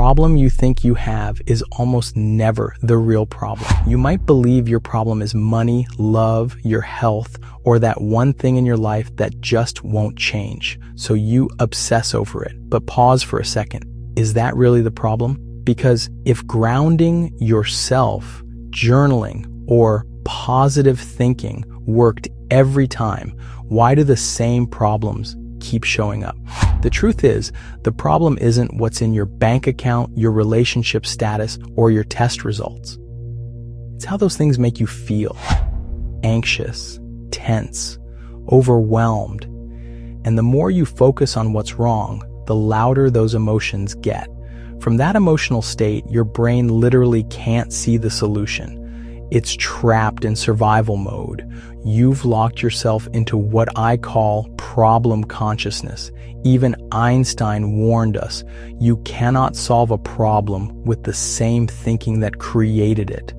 problem you think you have is almost never the real problem. You might believe your problem is money, love, your health, or that one thing in your life that just won't change. So you obsess over it. But pause for a second. Is that really the problem? Because if grounding yourself, journaling, or positive thinking worked every time, why do the same problems keep showing up? The truth is, the problem isn't what's in your bank account, your relationship status, or your test results. It's how those things make you feel. Anxious, tense, overwhelmed. And the more you focus on what's wrong, the louder those emotions get. From that emotional state, your brain literally can't see the solution. It's trapped in survival mode. You've locked yourself into what I call problem consciousness. Even Einstein warned us, you cannot solve a problem with the same thinking that created it.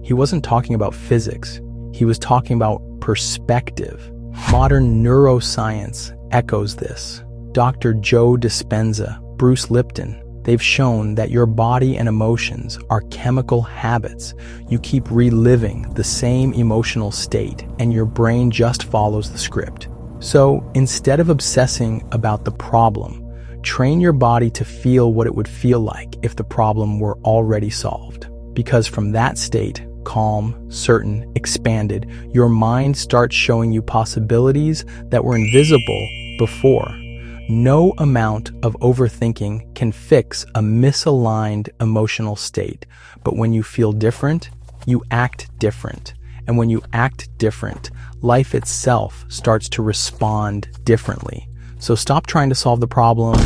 He wasn't talking about physics. He was talking about perspective. Modern neuroscience echoes this. Dr. Joe Dispenza, Bruce Lipton, they've shown that your body and emotions are chemical habits. You keep reliving the same emotional state, and your brain just follows the script. So instead of obsessing about the problem, train your body to feel what it would feel like if the problem were already solved. Because from that state, calm, certain, expanded, your mind starts showing you possibilities that were invisible before. No amount of overthinking can fix a misaligned emotional state. But when you feel different, you act different. And when you act different, life itself starts to respond differently. So stop trying to solve the problem,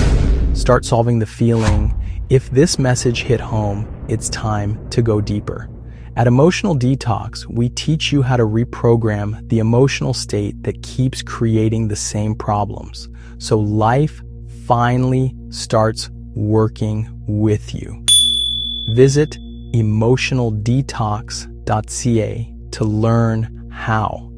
start solving the feeling. If this message hit home, it's time to go deeper. At Emotional Detox, we teach you how to reprogram the emotional state that keeps creating the same problems. So life finally starts working with you. Visit emotionaldetox.ca to learn how.